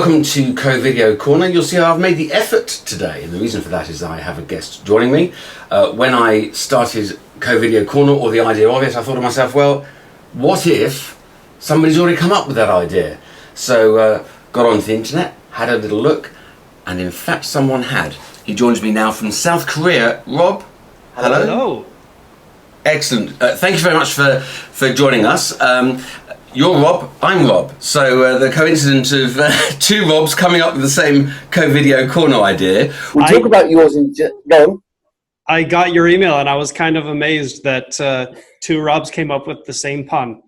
welcome to Co-Video Corner. You'll see how I've made the effort today, and the reason for that is I have a guest joining me. When I started Co-Video Corner, or the idea of it, I thought to myself, well, what if somebody's already come up with that idea? So got onto the internet, had a little look, and in fact someone had. He joins me now from South Korea. Rob, hello. Hello. Excellent. Thank you very much for joining us. You're Rob, I'm Rob. So the coincidence of two Robs coming up with the same Co-Video Corner idea. We'll talk about yours in go on. I got your email and I was kind of amazed that two Robs came up with the same pun.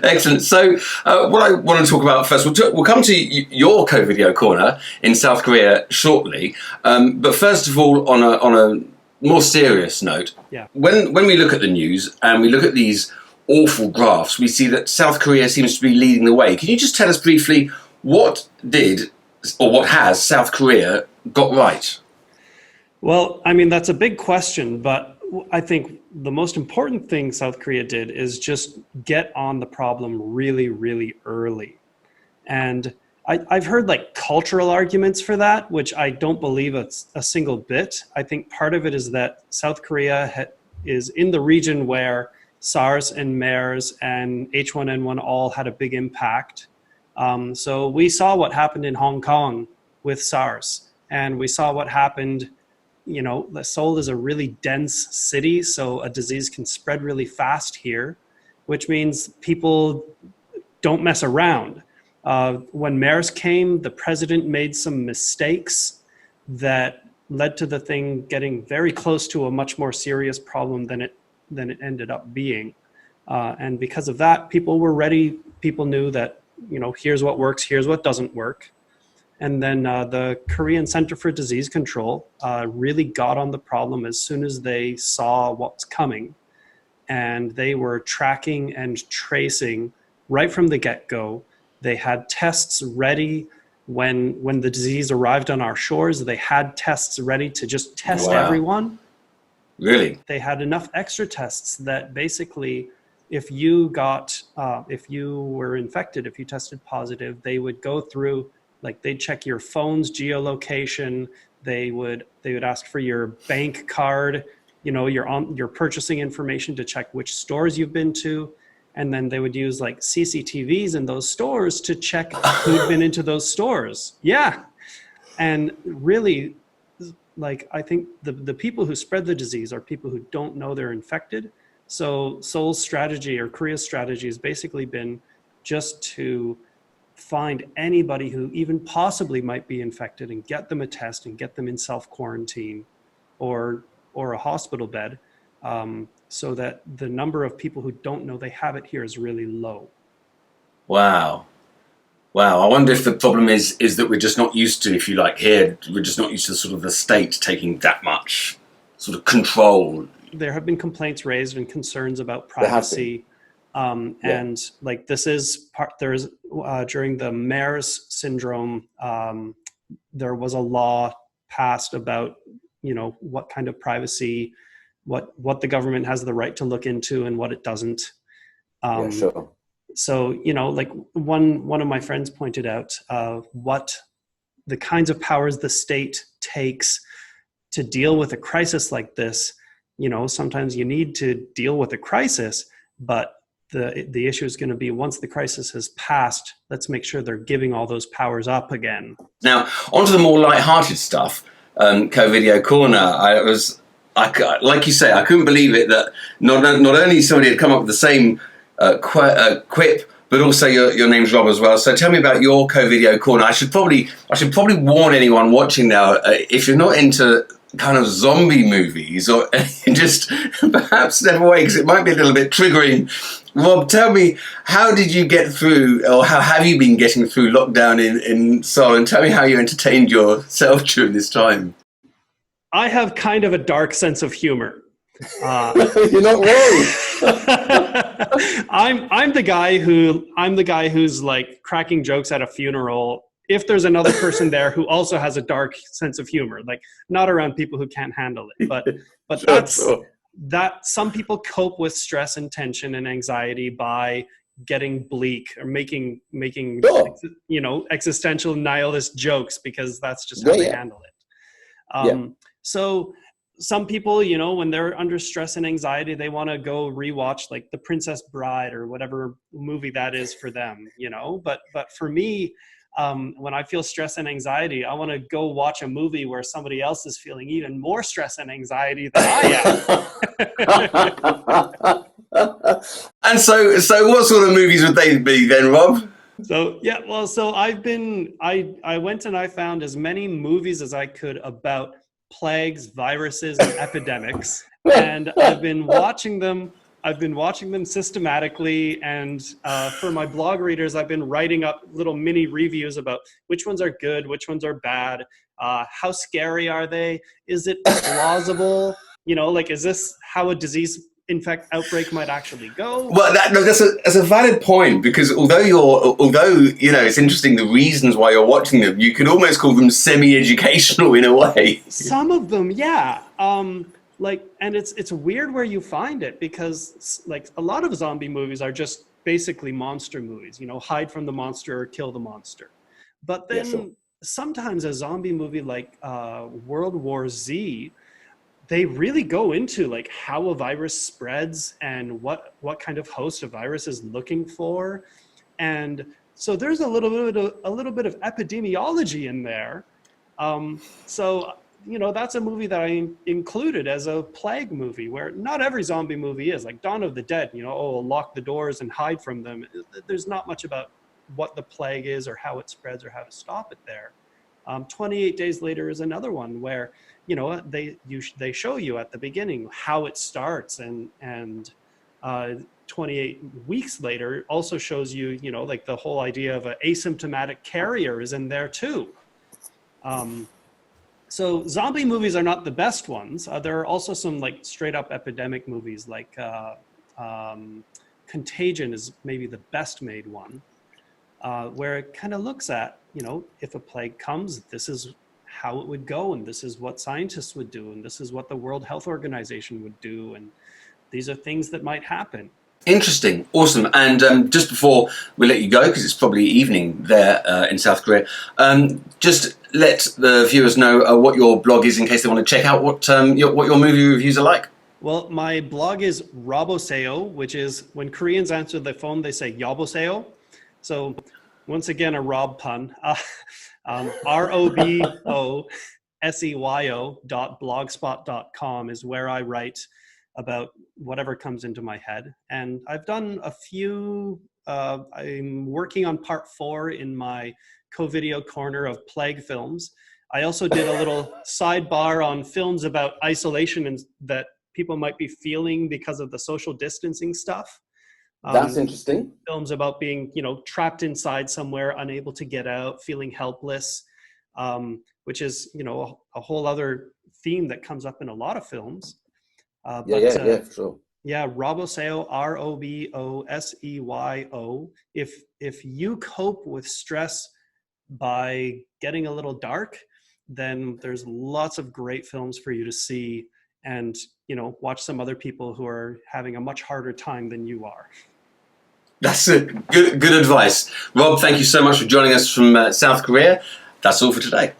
Excellent. So what I want to talk about first, we'll come to your Co-Video Corner in South Korea shortly. But first of all, on a more serious note, yeah. When we look at the news and we look at these awful graphs, we see that South Korea seems to be leading the way. Can you just tell us briefly what has South Korea got right? Well, I mean, that's a big question, but I think the most important thing South Korea did is just get on the problem really, really early. And I've heard like cultural arguments for that, which I don't believe it's a single bit. I think part of it is that South Korea is in the region where SARS and MERS and H1N1 all had a big impact. So we saw what happened in Hong Kong with SARS, and we saw what happened. You know, Seoul is a really dense city, so a disease can spread really fast here, which means people don't mess around. When MERS came, the president made some mistakes that led to the thing getting very close to a much more serious problem than it ended up being. And because of that, people were ready. People knew that, you know, here's what works, here's what doesn't work. And then the Korean Center for Disease Control really got on the problem as soon as they saw what's coming. And they were tracking and tracing right from the get-go. They had tests ready when the disease arrived on our shores. They had tests ready to just test everyone. Really? They had enough extra tests that basically if you were infected, if you tested positive, they would go through, like they'd check your phone's geolocation. They would ask for your bank card, you know, your purchasing information to check which stores you've been to. And then they would use like CCTVs in those stores to check who'd been into those stores. Yeah. And really, like, I think the people who spread the disease are people who don't know they're infected. So Seoul's strategy, or Korea's strategy, has basically been just to find anybody who even possibly might be infected and get them a test and get them in self-quarantine or a hospital bed, so that the number of people who don't know they have it here is really low. Wow. I wonder if the problem is that we're just not used to, if you like, here, we're just not used to sort of the state taking that much sort of control. There have been complaints raised and concerns about privacy. And like this is during the MERS syndrome, there was a law passed about, you know, what kind of privacy, what the government has the right to look into and what it doesn't. Sure. So, you know, like one of my friends pointed out what the kinds of powers the state takes to deal with a crisis like this. You know, sometimes you need to deal with a crisis, but the issue is going to be once the crisis has passed, let's make sure they're giving all those powers up again. Now, onto the more light-hearted stuff, Co-Video Corner. Like you say, I couldn't believe it that not only somebody had come up with the same quip, but also your name's Rob as well. So tell me about your Co-Video Corner. I should probably warn anyone watching now, if you're not into kind of zombie movies, or just perhaps step away because it might be a little bit triggering. Rob, tell me, how did you get through, or how have you been getting through lockdown in Seoul? And tell me how you entertained yourself during this time. I have kind of a dark sense of humor. You're not wrong. I'm the guy who's like cracking jokes at a funeral if there's another person there who also has a dark sense of humor, like not around people who can't handle it, but that some people cope with stress and tension and anxiety by getting bleak or making Sure. existential nihilist jokes, because that's just how they handle it. So some people, when they're under stress and anxiety, they want to go rewatch like The Princess Bride or whatever movie that is for them, but for me, when I feel stress and anxiety, I want to go watch a movie where somebody else is feeling even more stress and anxiety than I am. And so what sort of movies would they be then, Rob? So I went and I found as many movies as I could about plagues, viruses, and epidemics, and I've been watching them systematically, and for my blog readers, I've been writing up little mini reviews about which ones are good, which ones are bad, how scary are they, is it plausible, is this how a disease outbreak might actually go? Well, that's a valid point, because although it's interesting the reasons why you're watching them, you could almost call them semi-educational in a way. Some of them, yeah. And it's weird where you find it, because like a lot of zombie movies are just basically monster movies, hide from the monster or kill the monster. But then sometimes a zombie movie like World War Z, they really go into like how a virus spreads and what kind of host a virus is looking for. And so there's a little bit of epidemiology in there. That's a movie that I included as a plague movie, where not every zombie movie is like Dawn of the Dead, lock the doors and hide from them. There's not much about what the plague is or how it spreads or how to stop it there. 28 Days Later is another one where, they show you at the beginning how it starts, and 28 weeks later also shows you, like the whole idea of an asymptomatic carrier is in there too. So zombie movies are not the best ones. There are also some like straight up epidemic movies, like Contagion is maybe the best made one, where it kind of looks at, if a plague comes, this is how it would go, and this is what scientists would do, and this is what the World Health Organization would do, and these are things that might happen. Interesting. Awesome. And just before we let you go, because it's probably evening there in South Korea, just let the viewers know what your blog is in case they want to check out what your movie reviews are like. Well, my blog is Roboseo, which is when Koreans answer the phone, they say Yoboseo. So once again, a Rob pun. ROBOSEYO.blogspot.com is where I write about whatever comes into my head. And I've done a few, I'm working on part 4 in my co-video corner of plague films. I also did a little sidebar on films about isolation and that people might be feeling because of the social distancing stuff. That's interesting. Films about being, trapped inside somewhere, unable to get out, feeling helpless, which is, a whole other theme that comes up in a lot of films. For sure. Yeah, Roboseo, ROBOSEYO. If you cope with stress by getting a little dark, then there's lots of great films for you to see, and watch some other people who are having a much harder time than you are. That's good advice. Rob, thank you so much for joining us from South Korea. That's all for today.